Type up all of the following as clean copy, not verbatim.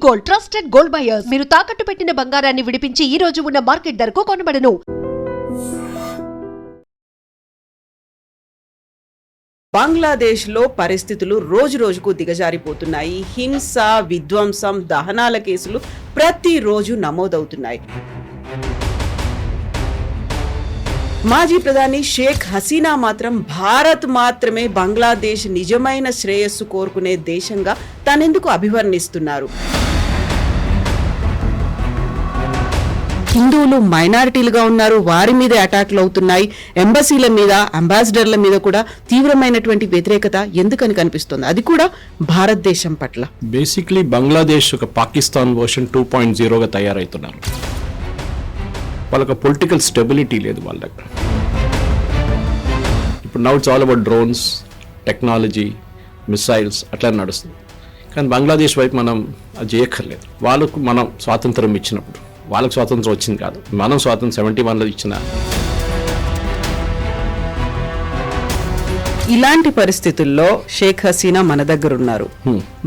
Gold, trusted gold buyers. మీరు తాకట్టు పెట్టిన బంగారాన్ని విడిపించి ఈ రోజు ఉన్న మార్కెట్ ధరకు కొనబడను. బంగ్లాదేశ్లో పరిస్థితులు రోజురోజుకు దిగజారిపోతున్నాయి. హింస, విధ్వంసం, దహనాల కేసులు ప్రతిరోజు నమోదవుతున్నాయి. మాజీ ప్రధాని షేక్ హసీనా మాత్రం భారత్ మాత్రమే బంగ్లాదేశ్ నిజమైన శ్రేయస్సు కోరుకునే దేశంగా తనెందుకు అభివర్ణిస్తున్నారు? హిందువులు మైనారిటీలుగా ఉన్నారు, వారి మీద అటాక్లు అవుతున్నాయి. ఎంబసీల మీద, అంబాసిడర్ల మీద కూడా తీవ్రమైనటువంటి వ్యతిరేకత ఎందుకని కనిపిస్తుంది, అది కూడా భారతదేశం పట్ల. బేసిక్లీ బంగ్లాదేశ్ ఒక పాకిస్తాన్ వర్షన్ 2.0గా తయారవుతున్నారు. వాళ్ళకి పొలిటికల్ స్టెబిలిటీ లేదు వాళ్ళ దగ్గర. ఇప్పుడు now it's all about drones, technology, missiles అట్లా నడుస్తుంది. కానీ బంగ్లాదేశ్ వైపు మనం అది చేయక్కర్లేదు. వాళ్ళకు మనం స్వాతంత్రం ఇచ్చినప్పుడు, వాళ్ళకి స్వాతంత్రం వచ్చింది కాదు, మనం స్వాతంత్రం 71లో ఇచ్చిన. ఇలాంటి పరిస్థితుల్లో షేక్ హసీనా మన దగ్గర ఉన్నారు,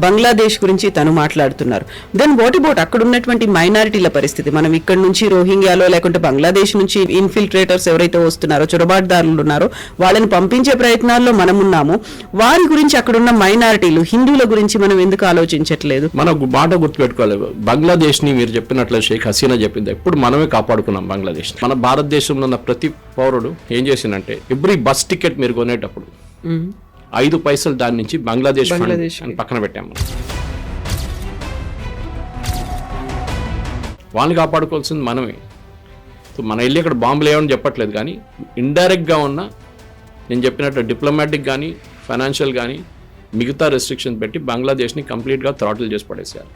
బంగ్లాదేశ్ గురించి తను మాట్లాడుతున్నారు. దెన్ వాట్ అబౌట్ అక్కడ ఉన్నటువంటి మైనారిటీల పరిస్థితి? మనం ఇక్కడ నుంచి రోహింగ్యాలో లేకుంటే బంగ్లాదేశ్ నుంచి ఇన్ఫిల్ట్రేటర్స్ ఎవరైతే వస్తున్నారో, చొరబాటుదారులు ఉన్నారో, వాళ్ళని పంపించే ప్రయత్నాల్లో మనం ఉన్నాము. వారి గురించి, అక్కడున్న మైనారిటీలు, హిందువుల గురించి మనం ఎందుకు ఆలోచించట్లేదు? మన మాట గుర్తుపెట్టుకోవాలి. బంగ్లాదేశ్ ని మీరు చెప్పినట్లు షేక్ హసీనా చెప్పింది, ఎప్పుడు మనమే కాపాడుకున్నాం బంగ్లాదేశ్. మన భారతదేశంలో ఉన్న ప్రతి పౌరుడు ఏం చేసిందంటే, ఎవ్రీ బస్ టికెట్ మీరు కొనేటప్పుడు 5 పైసలు దాని నుంచి బంగ్లాదేశ్ అని పక్కన పెట్టాము. వాళ్ళని కాపాడుకోవాల్సింది మనమే. మన వెళ్ళి అక్కడ బాంబులు లేవని చెప్పట్లేదు, కానీ ఇండైరెక్ట్గా ఉన్న నేను చెప్పినట్టు డిప్లొమాటిక్ కానీ, ఫైనాన్షియల్ కానీ మిగతా రెస్ట్రిక్షన్ పెట్టి బంగ్లాదేశ్ని కంప్లీట్గా థ్రాటిల్ చేసి పడేశారు.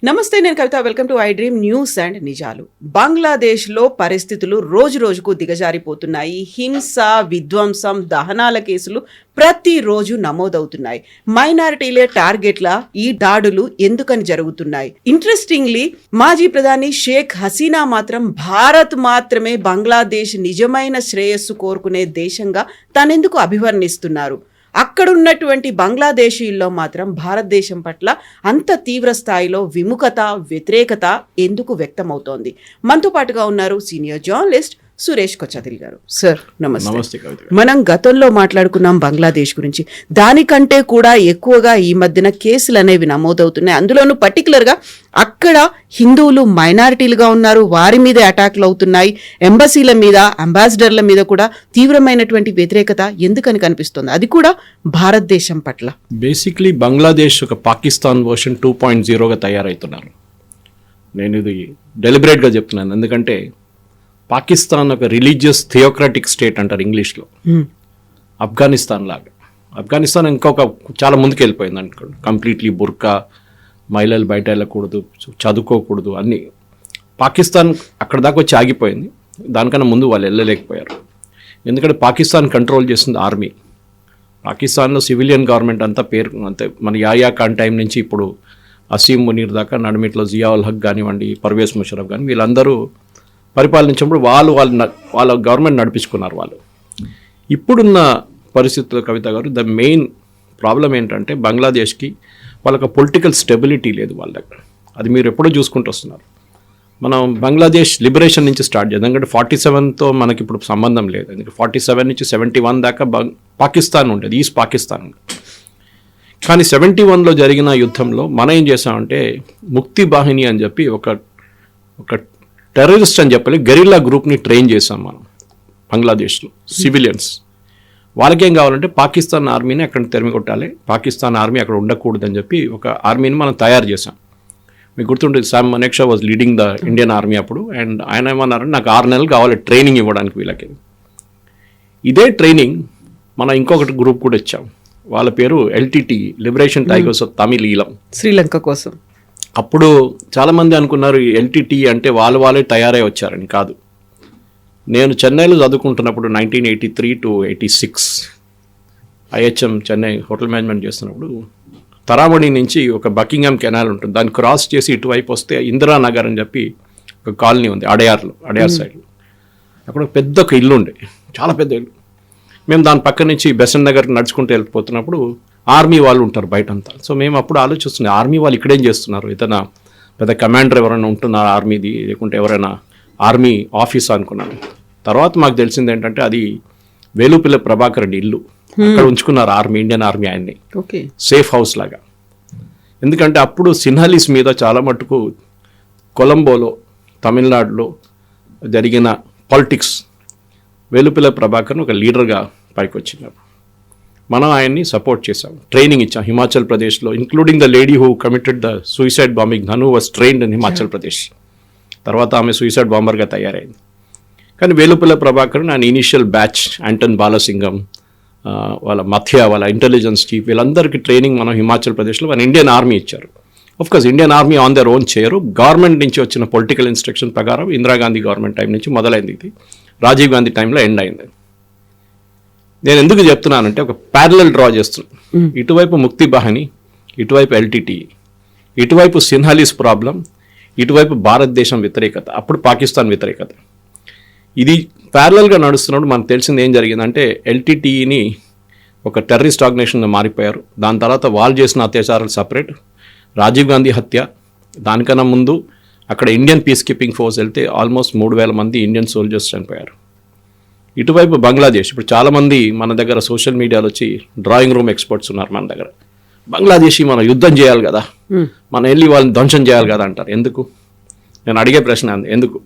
నమస్తే, నేను Kavitha. Welcome to I dream news and నిజాలు. బంగ్లాదేశ్లో పరిస్థితులు రోజురోజుకు దిగజారిపోతున్నాయి. హింస, విధ్వంసం, దహనాల కేసులు ప్రతిరోజు నమోదవుతున్నాయి. మైనారిటీలే టార్గెట్ల ఈ దాడులు ఎందుకని జరుగుతున్నాయి? ఇంట్రెస్టింగ్లీ, మాజీ ప్రధాని షేక్ హసీనా మాత్రం భారత్ మాత్రమే బంగ్లాదేశ్ నిజమైన శ్రేయస్సు కోరుకునే దేశంగా తనెందుకు అభివర్ణిస్తున్నారు? అక్కడున్నటువంటి బంగ్లాదేశీల్లో మాత్రం భారతదేశం పట్ల అంత తీవ్ర స్థాయిలో విముఖత, వ్యతిరేకత ఎందుకు వ్యక్తమవుతోంది? మనతో పాటుగా ఉన్నారు సీనియర్ జర్నలిస్ట్ సురేష్ కొచ్చదిల్ గారు. సార్ నమస్తే. మనం గతంలో మాట్లాడుకున్నాం బంగ్లాదేశ్ గురించి. దానికంటే కూడా ఎక్కువగా ఈ మధ్యన కేసులు అనేవి నమోదవుతున్నాయి. అందులోనూ పర్టికులర్గా అక్కడ హిందువులు మైనారిటీలుగా ఉన్నారు, వారి మీద అటాక్లు అవుతున్నాయి. ఎంబసీల మీద, అంబాసిడర్ల మీద కూడా తీవ్రమైనటువంటి వ్యతిరేకత ఎందుకని కనిపిస్తుంది, అది కూడా భారతదేశం పట్ల. బేసిక్లీ బంగ్లాదేశ్ ఒక పాకిస్తాన్ వర్షన్ 2.0గా తయారవుతున్నారు. నేను ఇది డెలిబరేట్గా చెప్తున్నాను, ఎందుకంటే పాకిస్తాన్ ఒక రిలీజియస్ థియోక్రాటిక్ స్టేట్ అంటారు ఇంగ్లీష్లో. ఆఫ్ఘనిస్తాన్ లాగా. ఆఫ్ఘనిస్తాన్ ఇంకొక చాలా ముందుకు వెళ్ళిపోయింది అనుకోండి. కంప్లీట్లీ బుర్కా, మహిళలు బయట వెళ్ళకూడదు, చదువుకోకూడదు అన్నీ. పాకిస్తాన్ అక్కడ దాకా వచ్చి ఆగిపోయింది. దానికన్నా ముందు వాళ్ళు వెళ్ళలేకపోయారు. ఎందుకంటే పాకిస్తాన్ కంట్రోల్ చేస్తుంది ఆర్మీ. పాకిస్తాన్లో సివిలియన్ గవర్నమెంట్ అంతా పేరు అంతే. మన యాయా ఖాన్ టైం నుంచి ఇప్పుడు అసీం మునీర్ దాకా, నడిమిట్లో జియా ఉల్ హక్ కానివ్వండి, పర్వేజ్ ముషరఫ్ కానీ, వీళ్ళందరూ పరిపాలించినప్పుడు వాళ్ళ గవర్నమెంట్ నడిపించుకున్నారు వాళ్ళు. ఇప్పుడున్న పరిస్థితుల్లో కవిత గారు, ద మెయిన్ ప్రాబ్లం ఏంటంటే బంగ్లాదేశ్కి వాళ్ళకి పొలిటికల్ స్టెబిలిటీ లేదు వాళ్ళ దగ్గర. అది మీరు ఎప్పుడూ చూసుకుంటూ వస్తున్నారు. మనం బంగ్లాదేశ్ లిబరేషన్ నుంచి స్టార్ట్ చేద్దాం. ఎందుకంటే 47తో మనకి ఇప్పుడు సంబంధం లేదు. ఎందుకంటే 47 నుంచి 71 దాకా పాకిస్తాన్ ఉండేది, ఈస్ట్ పాకిస్తాన్ ఉండేది. కానీ 71లో జరిగిన యుద్ధంలో మనం ఏం చేసామంటే, ముక్తి బాహిని అని చెప్పి ఒక టెర్రరిస్ట్ అని చెప్పాలి గెరిల్లా గ్రూప్ని ట్రైన్ చేసాం మనం బంగ్లాదేశ్లో. సివిలియన్స్ వాళ్ళకేం కావాలంటే పాకిస్తాన్ ఆర్మీని అక్కడ తరిమి కొట్టాలి, పాకిస్తాన్ ఆర్మీ అక్కడ ఉండకూడదని చెప్పి ఒక ఆర్మీని మనం తయారు చేసాం. మీకు గుర్తుంటుంది, Sam Manekshaw was leading the Indian army అప్పుడు. అండ్ ఆయన ఏమన్నారంటే, నాకు 6 నెలలు కావాలి ట్రైనింగ్ ఇవ్వడానికి వీళ్ళకి. ఇదే ట్రైనింగ్ మనం ఇంకొకటి గ్రూప్ కూడా ఇచ్చాం. వాళ్ళ పేరు LTT, liberation tigers of Tamil Eelam, Sri Lanka కోసం. అప్పుడు చాలామంది అనుకున్నారు ఎల్టీటీ అంటే వాళ్ళే తయారై వచ్చారని. కాదు. నేను చెన్నైలో చదువుకుంటున్నప్పుడు 1983 to 86 IHM Chennai hotel management చేస్తున్నప్పుడు, తరామణి నుంచి ఒక బకింగ్హామ్ కెనాల్ ఉంటుంది, దాన్ని క్రాస్ చేసి ఇటువైపు వస్తే ఇందిరానగర్ అని చెప్పి ఒక కాలనీ ఉంది అడయార్ సైడ్లో. అక్కడ ఒక పెద్ద ఇల్లు ఉండే, చాలా పెద్ద ఇల్లు. మేము దాని పక్క నుంచి బెసన్ నగర్కి నడుచుకుంటూ వెళ్ళిపోతున్నప్పుడు ఆర్మీ వాళ్ళు ఉంటారు బయటంతా. సో మేము అప్పుడు ఆలోచిస్తున్నాం, ఆర్మీ వాళ్ళు ఇక్కడేం చేస్తున్నారు, ఏదైనా పెద్ద కమాండర్ ఎవరైనా ఉంటున్నారా ఆర్మీది, లేకుంటే ఎవరైనా ఆర్మీ ఆఫీస్ అనుకున్నాను. తర్వాత మాకు తెలిసింది ఏంటంటే అది వేలుపిల్ల ప్రభాకర్ రెడ్డి ఇల్లు, అక్కడ ఉంచుకున్నారు ఆర్మీ, ఇండియన్ ఆర్మీ ఆయన్ని ఓకే సేఫ్ హౌస్ లాగా. ఎందుకంటే అప్పుడు సిన్హాలీస్ మీద చాలా మటుకు కొలంబోలో తమిళనాడులో జరిగిన పాలిటిక్స్ వేలుపిల్ల ప్రభాకర్ని ఒక లీడర్గా పైకి వచ్చినారు. మనం ఆయన్ని సపోర్ట్ చేసాం, ట్రైనింగ్ ఇచ్చాం హిమాచల్ ప్రదేశ్లో, including the lady who committed the suicide bombing, Dhanu was trained in Himachal Pradesh. తర్వాత ఆమె సూసైడ్ బాంబర్గా తయారైంది. కానీ వేలుపిల్ల ప్రభాకర్ ఆయన ఇనీషియల్ బ్యాచ్ యాంటన్ బాలసింగం, వాళ్ళ మథ్య, వాళ్ళ ఇంటెలిజెన్స్ చీఫ్, వీళ్ళందరికీ ట్రైనింగ్ మనం హిమాచల్ ప్రదేశ్లో మన ఇండియన్ ఆర్మీ ఇచ్చారు. Course Indian army on their own చేయరు, గవర్నమెంట్ నుంచి వచ్చిన పొలిటికల్ ఇన్స్ట్రక్షన్ ప్రకారం ఇందిరాగాంధీ గవర్నమెంట్ టైం నుంచి మొదలైంది, ఇది రాజీవ్ గాంధీ టైంలో ఎండ్ అయింది. నేను ఎందుకు చెప్తున్నానంటే ఒక ప్యారలల్ డ్రా చేస్తున్నాను. ఇటువైపు ముక్తి బాహిని, ఇటువైపు ఎల్టీటీ, ఇటువైపు సిన్హాలీస్ ప్రాబ్లం, ఇటువైపు భారతదేశం వ్యతిరేకత, అప్పుడు పాకిస్తాన్ వ్యతిరేకత. ఇది ప్యారలల్గా నడుస్తున్నప్పుడు మనకు తెలిసింది ఏం జరిగిందంటే ఎల్టీటీని ఒక టెర్రరిస్ట్ ఆర్గనైజేషన్గా మారిపోయారు. దాని తర్వాత వాళ్ళు చేసిన అత్యాచారాలు సపరేట్, రాజీవ్ గాంధీ హత్య, దానికన్నా ముందు అక్కడ ఇండియన్ పీస్ కీపింగ్ ఫోర్స్ వెళ్తే ఆల్మోస్ట్ 3,000 మంది ఇండియన్ సోల్జర్స్ చనిపోయారు. ఇటువైపు బంగ్లాదేశ్, ఇప్పుడు చాలామంది మన దగ్గర సోషల్ మీడియాలో వచ్చి డ్రాయింగ్ రూమ్ ఎక్స్పర్ట్స్ ఉన్నారు మన దగ్గర, బంగ్లాదేశీ మనం యుద్ధం చేయాలి కదా, మనం వెళ్ళి వాళ్ళని ధ్వంసం చేయాలి కదా అంటారు. ఎందుకు? నేను అడిగే ప్రశ్న ఎందుకు?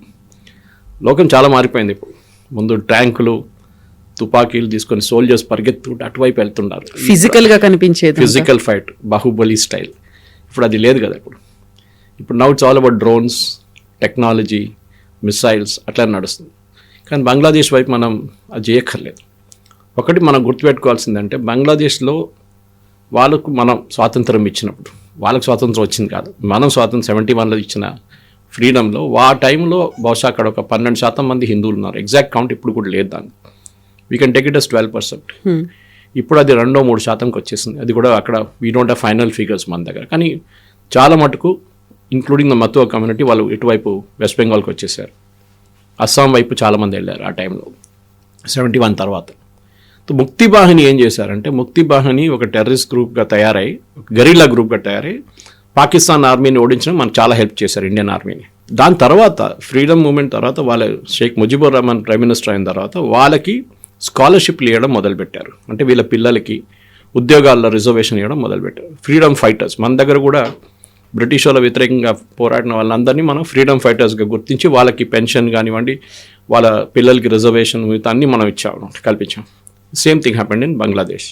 లోకం చాలా మారిపోయింది ఇప్పుడు. ముందు ట్యాంకులు తుపాకీలు తీసుకొని సోల్జర్స్ పరిగెత్తుకుంటూ అటువైపు వెళ్తున్నారు, ఫిజికల్గా కనిపించేది, ఫిజికల్ ఫైట్, బాహుబలి స్టైల్. ఇప్పుడు అది లేదు కదా. ఇప్పుడు now it's all about drones, technology, missiles అట్లా నడుస్తుంది. కానీ బంగ్లాదేశ్ వైపు మనం అది చేయక్కర్లేదు. ఒకటి మనం గుర్తుపెట్టుకోవాల్సిందంటే బంగ్లాదేశ్లో వాళ్ళకు మనం స్వాతంత్రం ఇచ్చినప్పుడు, వాళ్ళకు స్వాతంత్రం వచ్చింది కాదు, మనం స్వాతంత్రం 71లో ఇచ్చిన ఫ్రీడంలో ఆ టైంలో బహుశా అక్కడ ఒక 12% మంది హిందువులు ఉన్నారు. ఎగ్జాక్ట్ కౌంట్ ఇప్పుడు కూడా లేదు దాన్ని, we can take it as 12%. ఇప్పుడు అది 2-3% వచ్చేసింది. అది కూడా అక్కడ we don't have final figures మన దగ్గర. కానీ చాలా మటుకు ఇంక్లూడింగ్ ద మతువా కమ్యూనిటీ వాళ్ళు ఇటువైపు వెస్ట్ బెంగాల్కి వచ్చేసారు. అస్సాం వైపు చాలామంది వెళ్ళారు ఆ టైంలో 71 తర్వాత. ముక్తి బాహిని ఏం చేశారంటే, ముక్తి బాహిని ఒక టెర్రరిస్ట్ గ్రూప్గా తయారై, ఒక గెరిల్లా గ్రూప్గా తయారై పాకిస్తాన్ ఆర్మీని ఓడించడం మనకు చాలా హెల్ప్ చేశారు, ఇండియన్ ఆర్మీని. దాని తర్వాత ఫ్రీడమ్ మూమెంట్ తర్వాత వాళ్ళ షేక్ ముజిబుర్ రహమాన్ ప్రైమ్ మినిస్టర్ అయిన తర్వాత వాళ్ళకి స్కాలర్షిప్లు ఇవ్వడం మొదలుపెట్టారు. అంటే వీళ్ళ పిల్లలకి ఉద్యోగాల్లో రిజర్వేషన్ ఇవ్వడం మొదలుపెట్టారు. ఫ్రీడమ్ ఫైటర్స్ మన దగ్గర కూడా బ్రిటిష్ వాళ్ళ వ్యతిరేకంగా పోరాడిన వాళ్ళందరినీ మనం ఫ్రీడమ్ ఫైటర్స్గా గుర్తించి వాళ్ళకి పెన్షన్ కానివ్వండి, వాళ్ళ పిల్లలకి రిజర్వేషన్ మిగతా అన్నీ మనం కల్పించాం. Same thing happened in Bangladesh.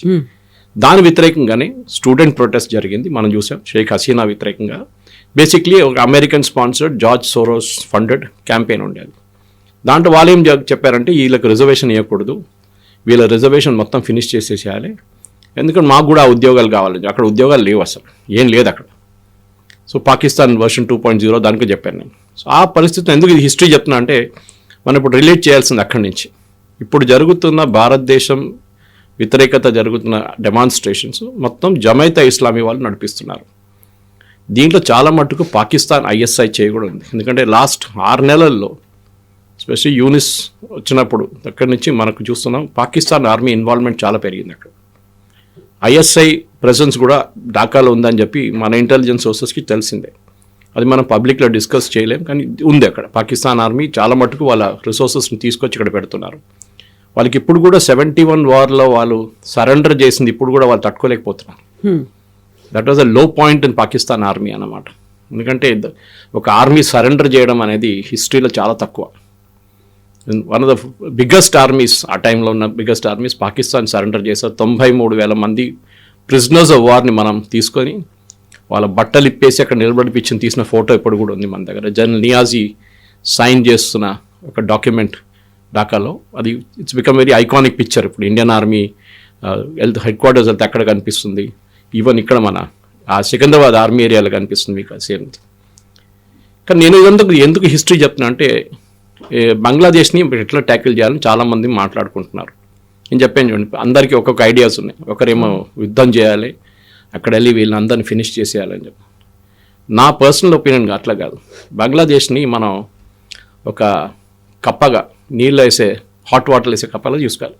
దాని వ్యతిరేకంగానే స్టూడెంట్ ప్రొటెస్ట్ జరిగింది, మనం చూసాం. షేక్ హసీనా వ్యతిరేకంగా బేసిక్లీ ఒక American sponsored George Soros funded campaign ఉండేది. దాంట్లో వాళ్ళు ఏం చెప్పారంటే వీళ్ళకి రిజర్వేషన్ ఇవ్వకూడదు, వీళ్ళ రిజర్వేషన్ మొత్తం ఫినిష్ చేసేసేయాలి, ఎందుకంటే మాకు కూడా ఆ ఉద్యోగాలు కావాలి. అక్కడ ఉద్యోగాలు లేవు, అసలు ఏం లేదు అక్కడ. సో పాకిస్తాన్ వర్షన్ 2.0 దానికి చెప్పాను నేను. సో ఆ పరిస్థితి ఎందుకు ఇది హిస్టరీ చెప్తున్నా అంటే, మనం ఇప్పుడు రిలేట్ చేయాల్సింది అక్కడి నుంచి. ఇప్పుడు జరుగుతున్న భారతదేశం వ్యతిరేకత జరుగుతున్న డెమాన్స్ట్రేషన్స్ మొత్తం జమైతా ఇస్లామీ వాళ్ళు నడిపిస్తున్నారు. దీంట్లో చాలా మట్టుకు పాకిస్తాన్ ISI చేయి కూడా ఉంది. ఎందుకంటే లాస్ట్ 6 నెలల్లో స్పెషల్లీ యూనిస్ వచ్చినప్పుడు అక్కడి నుంచి మనకు చూస్తున్నాం పాకిస్తాన్ ఆర్మీ ఇన్వాల్వ్మెంట్ చాలా పెరిగింది. అక్కడ ISI ప్రెసెన్స్ కూడా ఢాకాలో ఉందని చెప్పి మన ఇంటెలిజెన్స్ సోర్సెస్కి తెలిసిందే. అది మనం పబ్లిక్లో డిస్కస్ చేయలేం, కానీ ఉంది అక్కడ. పాకిస్తాన్ ఆర్మీ చాలా మట్టుకు వాళ్ళ రిసోర్సెస్ని తీసుకొచ్చి ఇక్కడ పెడుతున్నారు. వాళ్ళకి ఇప్పుడు కూడా 71 వార్లో వాళ్ళు సరెండర్ చేసింది ఇప్పుడు కూడా వాళ్ళు తట్టుకోలేకపోతున్నారు. దట్ వాజ్ అ లో పాయింట్ ఇన్ పాకిస్తాన్ ఆర్మీ అన్నమాట. ఎందుకంటే ఒక ఆర్మీ సరెండర్ చేయడం అనేది హిస్టరీలో చాలా తక్కువ. One of the biggest armies, ఆ టైంలో ఉన్న బిగ్గెస్ట్ ఆర్మీస్ పాకిస్తాన్ సరెండర్ చేశారు. 93,000 మంది ప్రిజనర్స్ ఆఫ్ వార్ని మనం తీసుకొని వాళ్ళ బట్టలు ఇప్పేసి అక్కడ నిలబడిపించి తీసిన ఫోటో ఇప్పుడు కూడా ఉంది మన దగ్గర. జనరల్ నియాజీ సైన్ చేస్తున్న ఒక డాక్యుమెంట్ ఢాకాలో. అది it's become very iconic picture. ఇప్పుడు ఇండియన్ ఆర్మీ హెడ్ క్వార్టర్స్ వెళ్తే అక్కడ కనిపిస్తుంది. ఈవెన్ ఇక్కడ మన ఆ సికింద్రాబాద్ ఆర్మీ ఏరియాలో కనిపిస్తుంది మీకు సేమ్. కానీ నేను ఎందుకు హిస్టరీ చెప్తున్నా అంటే, బంగ్లాదేశ్ని ఎట్లా ట్యాకిల్ చేయాలని చాలామంది మాట్లాడుకుంటున్నారు. నేను చెప్పాను చూడండి, అందరికీ ఒక్కొక్క ఐడియాస్ ఉన్నాయి. ఒకరేమో యుద్ధం చేయాలి, అక్కడ వెళ్ళి వీళ్ళందరినీ ఫినిష్ చేసేయాలని చెప్పి. నా పర్సనల్ ఒపీనియన్గా అట్లా కాదు. బంగ్లాదేశ్ని మనం ఒక కప్పగా నీళ్ళు వేసే హాట్ వాటర్ వేసే కప్పగా చూసుకోవాలి.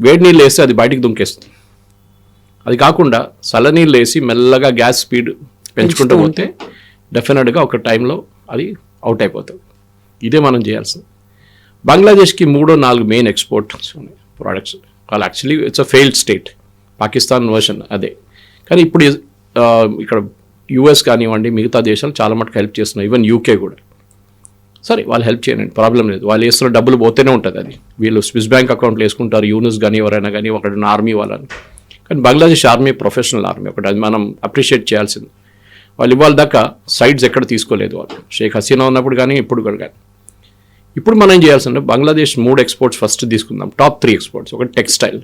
వేడి నీళ్ళు వేస్తే అది బయటికి దుంకేస్తుంది. అది కాకుండా చల్లనీళ్ళు వేసి మెల్లగా గ్యాస్ స్పీడ్ పెంచుకుంటూ పోతే డెఫినెట్గా ఒక టైంలో అది అవుట్ అయిపోతుంది. ఇదే మనం చేయాల్సింది. బంగ్లాదేశ్కి 3-4 మెయిన్ ఎక్స్పోర్ట్స్ ఉన్నాయి ప్రోడక్ట్స్. వాళ్ళు actually it's a failed state, Pakistan version అదే. కానీ ఇప్పుడు ఇక్కడ యూఎస్ కానివ్వండి, మిగతా దేశాలు చాలా మటుకు హెల్ప్ చేస్తున్నాయి, ఈవెన్ యూకే కూడా. సరే వాళ్ళు హెల్ప్ చేయండి, ప్రాబ్లం లేదు. వాళ్ళు వేస్తున్న డబ్బులు పోతేనే ఉంటుంది. అది వీళ్ళు స్విస్ బ్యాంక్ అకౌంట్లో వేసుకుంటారు, యూనిస్ కానీ ఎవరైనా కానీ, ఒకటి ఆర్మీ వాళ్ళని. కానీ బంగ్లాదేశ్ ఆర్మీ ప్రొఫెషనల్ ఆర్మీ ఒకటి, అది మనం అప్రిషియేట్ చేయాల్సింది. వాళ్ళు ఇవాళ దాకా సైడ్స్ ఎక్కడ తీసుకోలేదు వాళ్ళు, షేక్ హసీనా ఉన్నప్పుడు కానీ ఇప్పుడు కూడా కానీ. ఇప్పుడు మనం ఏం చేయాల్సింటే బంగ్లాదేశ్ 3 ఎక్స్పోర్ట్స్ ఫస్ట్ తీసుకుందాం, టాప్ 3 ఎక్స్పోర్ట్స్. ఒకటి టెక్స్టైల్,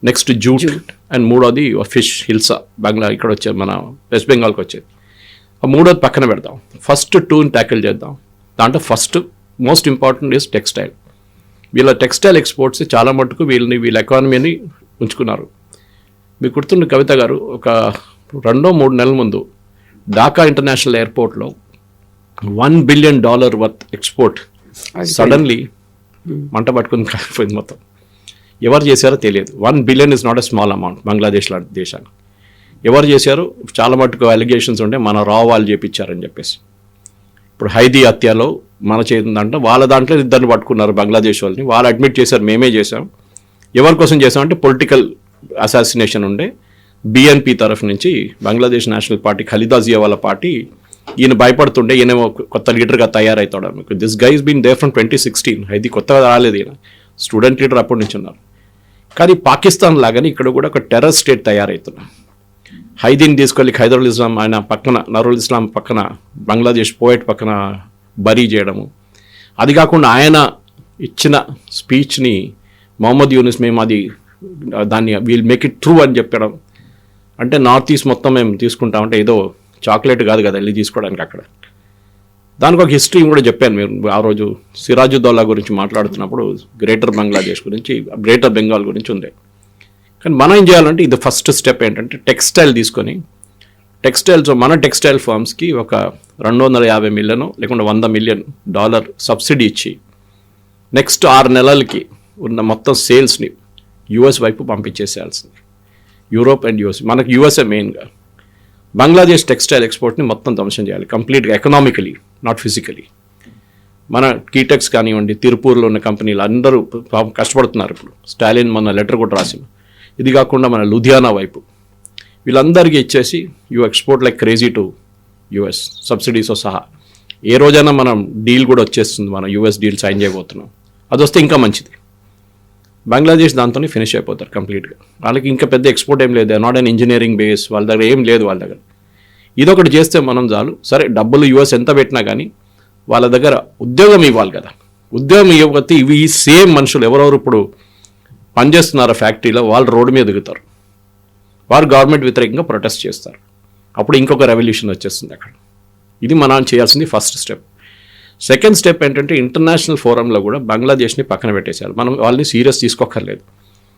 నెక్స్ట్ జూట్, అండ్ మూడోది ఫిష్, హిల్సా. ఇక్కడ వచ్చేది మన వెస్ట్ బెంగాల్కి వచ్చేది. ఆ మూడోది పక్కన పెడదాం, ఫస్ట్ 2ని ట్యాకిల్ చేద్దాం. దాంట్లో first most important is textile. వీళ్ళ టెక్స్టైల్ ఎక్స్పోర్ట్స్ చాలా మటుకు వీళ్ళ ఎకానమీని ఉంచుకున్నారు. మీకు గుర్తుండే కవిత గారు, ఒక 2-3 నెలల ముందు ఢాకా ఇంటర్నేషనల్ ఎయిర్పోర్ట్లో $1 బిలియన్ వర్త్ ఎక్స్పోర్ట్ సడన్లీ మంట పట్టుకుని కాలిపోయింది మొత్తం. ఎవరు చేశారో తెలియదు. 1 billion is not a small amount Bangladesh లాంటి దేశానికి. ఎవరు చేశారు? చాలా మటుకు అలిగేషన్స్ ఉంటే మన వాళ్ళు చేపించారని చెప్పేసి. ఇప్పుడు హైదీ హత్యలో మన చేతుందంటే వాళ్ళ దాంట్లో 2 పట్టుకున్నారు బంగ్లాదేశ్ వాళ్ళని. వాళ్ళు అడ్మిట్ చేశారు, మేమే చేసాం. ఎవరి కోసం చేసామంటే పొలిటికల్ అసాసినేషన్ ఉండే బిఎన్పి తరఫు నుంచి బంగ్లాదేశ్ నేషనల్ పార్టీ, ఖలీదా జియా వాళ్ళ పార్టీ. ఈయన భయపడుతుండే ఈయన కొత్త లీడర్గా తయారవుతాడు. మీకు this guy been there from 2016. హైదీ కొత్తగా రాలేదు, ఈయన స్టూడెంట్ లీడర్ అప్పటి నుంచి ఉన్నారు. కానీ పాకిస్తాన్ లాగానే ఇక్కడ కూడా ఒక టెర్రర్ స్టేట్ తయారవుతున్నారు. హైదీని తీసుకెళ్ళి ఖైదరుల్ ఇస్లాం ఆయన పక్కన, నరుల్ ఇస్లాం పక్కన, బంగ్లాదేశ్ పోయట్ పక్కన బరీ చేయడము. అది కాకుండా ఆయన ఇచ్చిన స్పీచ్ని మొహమ్మద్ యూనిస్ మేము దాన్ని వీల్ మేక్ ఇట్ ట్రూ అని చెప్పడం. అంటే నార్త్ ఈస్ట్ మొత్తం మేము తీసుకుంటామంటే ఏదో చాక్లెట్ కాదు కదా వెళ్ళి తీసుకోవడానికి అక్కడ. దానికి ఒక హిస్టరీ కూడా చెప్పాను. మీరు ఆ రోజు సిరాజుద్దౌలా గురించి మాట్లాడుతున్నప్పుడు గ్రేటర్ బంగ్లాదేశ్ గురించి, గ్రేటర్ బెంగాల్ గురించి ఉంది. కానీ మనం ఏం చేయాలంటే ఇది ఫస్ట్ స్టెప్ ఏంటంటే టెక్స్టైల్ తీసుకొని, టెక్స్టైల్స్ మన టెక్స్టైల్ ఫార్మ్స్కి ఒక $250 మిలియన్ లేకుంటే $100 మిలియన్ సబ్సిడీ ఇచ్చి నెక్స్ట్ 6 నెలలకి ఉన్న మొత్తం సేల్స్ని యూఎస్ వైపు పంపించేసేయాల్సింది. యూరోప్ అండ్ యూఎస్, మనకు యూఎస్ఏ మెయిన్గా. బంగ్లాదేశ్ టెక్స్టైల్ ఎక్స్పోర్ట్ని మొత్తం ధ్వంసం చేయాలి కంప్లీట్గా, ఎకనామికలీ నాట్ ఫిజికలీ. మన కీటెక్స్ కానివ్వండి, తిరుపూర్లో ఉన్న కంపెనీలు అందరూ కష్టపడుతున్నారు. ఇప్పుడు స్టాలిన్ మొన్న లెటర్ కూడా రాసింది. ఇది కాకుండా మన లుధియానా వైపు వీళ్ళందరికీ ఇచ్చేసి you export like crazy to US, సబ్సిడీస్తో సహా. ఏ రోజైనా మనం డీల్ కూడా వచ్చేస్తుంది, మనం యూఎస్ డీల్ సైన్ చేయబోతున్నాం. అది వస్తే ఇంకా మంచిది. బంగ్లాదేశ్ దాంతోనే ఫినిష్ అయిపోతారు కంప్లీట్గా. వాళ్ళకి ఇంకా పెద్ద ఎక్స్పోర్ట్ ఏం లేదు, నాట్ అన్ ఇంజనీరింగ్ బేస్, వాళ్ళ దగ్గర ఏం లేదు వాళ్ళ దగ్గర. ఇదొకటి చేస్తే మనం చాలు. సరే డబ్బులు యూఎస్ ఎంత పెట్టినా కానీ వాళ్ళ దగ్గర ఉద్యోగం ఇవ్వాలి కదా. ఉద్యోగం ఇవ్వకపోతే ఇవి ఈ సేమ్ మనుషులు ఎవరెవరు ఇప్పుడు పనిచేస్తున్నారో ఫ్యాక్టరీలో వాళ్ళు రోడ్డు మీద దిగుతారు, వారు గవర్నమెంట్ వ్యతిరేకంగా ప్రొటెస్ట్ చేస్తారు. అప్పుడు ఇంకొక రెవల్యూషన్ వచ్చేస్తుంది అక్కడ. ఇది మనం చేయాల్సింది ఫస్ట్ స్టెప్. సెకండ్ స్టెప్ ఏంటంటే ఇంటర్నేషనల్ ఫోరంలో కూడా బంగ్లాదేశ్ని పక్కన పెట్టేసేయాలి. మనం వాళ్ళని సీరియస్ తీసుకోక్కర్లేదు.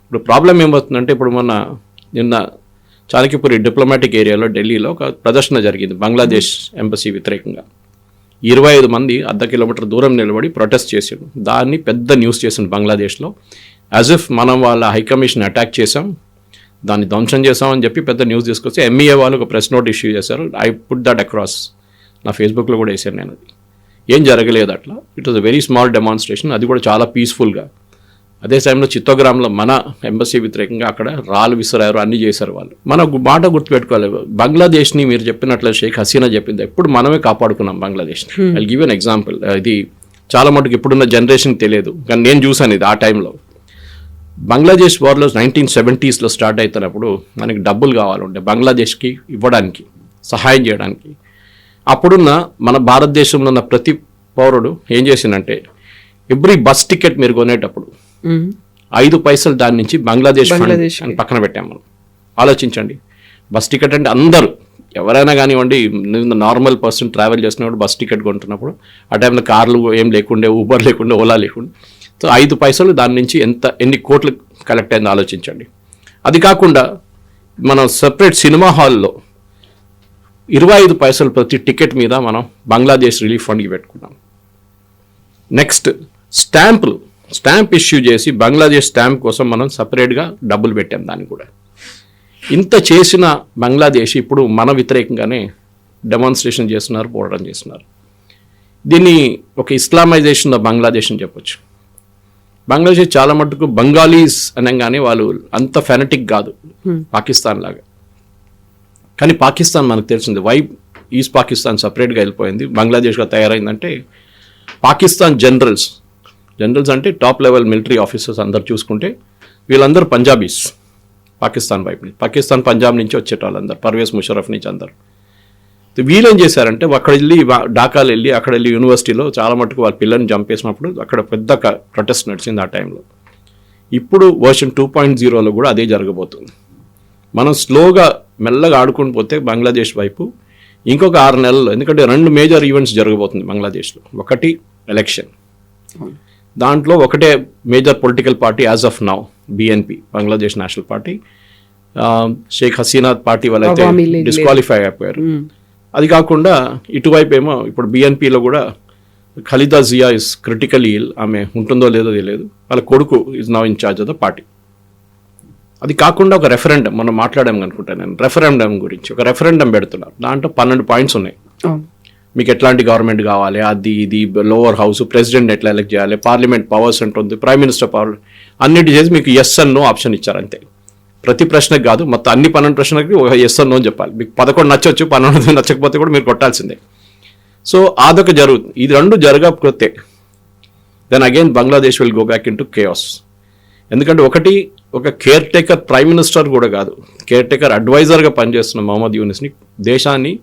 ఇప్పుడు ప్రాబ్లం ఏమవుతుందంటే, ఇప్పుడు నిన్న చాణక్యపురి డిప్లొమాటిక్ ఏరియాలో ఢిల్లీలో ఒక ప్రదర్శన జరిగింది బంగ్లాదేశ్ ఎంబసీ వ్యతిరేకంగా. 25 మంది అర్ధ కిలోమీటర్ దూరం నిలబడి ప్రొటెస్ట్ చేసాడు. దాన్ని పెద్ద న్యూస్ చేసింది బంగ్లాదేశ్లో. యాజ్ ఇఫ్ మనం వాళ్ళ హైకమిషన్ అటాక్ చేసాం, దాన్ని ధ్వంసం చేసామని చెప్పి పెద్ద న్యూస్ తీసుకొచ్చి ఎంఈఏ వాళ్ళు ఒక ప్రెస్ నోట్ ఇష్యూ చేశారు. ఐ పుట్ దట్ అక్రాస్, నా ఫేస్బుక్లో కూడా వేసాను నేను. అది ఏం జరగలేదు అట్లా. It was a very small demonstration, అది కూడా చాలా పీస్ఫుల్గా. అదే టైంలో చిత్తోగ్రామ్లో మన ఎంబసీ వ్యతిరేకంగా అక్కడ రాళ్ళు విసిరారు, అన్నీ చేశారు వాళ్ళు. మన మాట గుర్తుపెట్టుకోవాలి, బంగ్లాదేశ్ని మీరు చెప్పినట్లు షేక్ హసీనా చెప్పింది, ఎప్పుడు మనమే కాపాడుకున్నాం బంగ్లాదేశ్ని. I give an example. ఇది చాలా మటుకు ఇప్పుడున్న జనరేషన్కి తెలియదు, కానీ నేను చూసాను ఇది ఆ టైంలో. బంగ్లాదేశ్ వార్లో 1970s స్టార్ట్ అవుతున్నప్పుడు మనకి డబ్బులు కావాలంటే బంగ్లాదేశ్కి ఇవ్వడానికి, సహాయం చేయడానికి. అప్పుడున్న మన భారతదేశంలో ఉన్న ప్రతి పౌరుడు ఏం చేసిందంటే, ఎవ్రీ బస్ టికెట్ మీరు కొనేటప్పుడు 5 పైసలు దాని నుంచి బంగ్లాదేశ్ అని పక్కన పెట్టాము మనం. ఆలోచించండి, బస్ టికెట్ అంటే అందరూ ఎవరైనా కానివ్వండి, నార్మల్ పర్సన్ ట్రావెల్ చేసినప్పుడు బస్ టికెట్ కొంటున్నప్పుడు ఆ టైంలో కార్లు ఏం లేకుండే, ఊబర్ లేకుండే, ఓలా లేకుండే. సో 5 పైసలు దాని నుంచి ఎన్ని కోట్లు కలెక్ట్ అయిందో ఆలోచించండి. అది కాకుండా మనం సపరేట్ సినిమా హాల్లో 25 పైసలు ప్రతి టికెట్ మీద మనం బంగ్లాదేశ్ రిలీఫ్ ఫండ్కి పెట్టుకున్నాం. నెక్స్ట్ స్టాంపులు స్టాంప్ ఇష్యూ చేసి బంగ్లాదేశ్ స్టాంప్ కోసం మనం సపరేట్గా డబ్బులు పెట్టాం దానికి కూడా. ఇంత చేసిన బంగ్లాదేశ్ ఇప్పుడు మన వ్యతిరేకంగానే డెమాన్స్ట్రేషన్ చేస్తున్నారు, పోరాటం చేస్తున్నారు. దీన్ని ఒక ఇస్లామైజేషన్ ఆఫ్ బంగ్లాదేశ్ అని చెప్పొచ్చు. బంగ్లాదేశ్ చాలా మటుకు బంగాలీస్ అనగానే వాళ్ళు అంత ఫెనటిక్ కాదు పాకిస్తాన్ లాగా. కానీ పాకిస్తాన్ మనకు తెలిసింది వై ఈస్ట్ పాకిస్తాన్ సపరేట్గా వెళ్ళిపోయింది, బంగ్లాదేశ్గా తయారైందంటే పాకిస్తాన్ జనరల్స్ అంటే టాప్ లెవెల్ మిలిటరీ ఆఫీసర్స్ అందరు చూసుకుంటే వీళ్ళందరూ పంజాబీస్. పాకిస్తాన్ వైపు నుంచి, పాకిస్తాన్ పంజాబ్ నుంచి వచ్చేటోళ్ళందరూ, పర్వేజ్ ముషరఫ్ నుంచి అందరు. వీళ్ళు ఏం చేశారంటే అక్కడ వెళ్ళి ఢాకాలు వెళ్ళి అక్కడ వెళ్ళి యూనివర్సిటీలో చాలా మటుకు వాళ్ళ పిల్లల్ని చంపేసినప్పుడు అక్కడ పెద్ద ప్రొటెస్ట్ నడిచింది ఆ టైంలో. ఇప్పుడు వర్షన్ 2.0లో కూడా అదే జరగబోతుంది. మనం స్లోగా మెల్లగా ఆడుకుని పోతే బంగ్లాదేశ్ వైపు ఇంకొక 6 నెలల్లో, ఎందుకంటే 2 మేజర్ ఈవెంట్స్ జరగబోతుంది బంగ్లాదేశ్లో. ఒకటి ఎలక్షన్, దాంట్లో ఒకటే major political party as of now BNP, Bangladesh national party. Sheikh Hasina party వాళ్ళైతే డిస్క్వాలిఫై అయిపోయారు. అది కాకుండా ఇటువైపు ఏమో ఇప్పుడు BNPలో కూడా Khaleda Zia is critical ill, ఆమె ఉంటుందో లేదో తెలియదు, వాళ్ళ కొడుకు is now in charge of the party. అది కాకుండా ఒక రెఫరెండం మనం మాట్లాడాము అనుకుంటాను నేను, రెఫరెండం గురించి ఒక రెఫరెండం పెడుతున్నారు. దాంట్లో 12 పాయింట్స్ ఉన్నాయి. మీకు ఎట్లాంటి గవర్నమెంట్ కావాలి, అది ఇది, లోవర్ హౌస్, ప్రెసిడెంట్ ఎట్లా ఎలక్ట్ చేయాలి, పార్లమెంట్ పవర్స్ ఉంటుంది, ప్రైమ్ మినిస్టర్ పవర్, అన్నిటి చేసి మీకు ఎస్ అండ్ నో ఆప్షన్ ఇచ్చారు అంతే. ప్రతి ప్రశ్నకు కాదు, మొత్తం అన్ని 12 ప్రశ్నలకి ఒక ఎస్ అండ్ నో అని చెప్పాలి. మీకు 11 నచ్చవచ్చు, 12 నచ్చకపోతే కూడా మీరు కొట్టాల్సిందే. సో అదొక జరుగుతుంది. ఇది 2 జరగకపోతే then again Bangladesh will go back in to chaos. ఎందుకంటే ఒక కేర్ టేకర్ ప్రైమ్ మినిస్టర్ కూడా కాదు, కేర్ టేకర్ అడ్వైజర్గా పనిచేస్తున్న మహమ్మద్ యూనిస్ని దేశాన్ని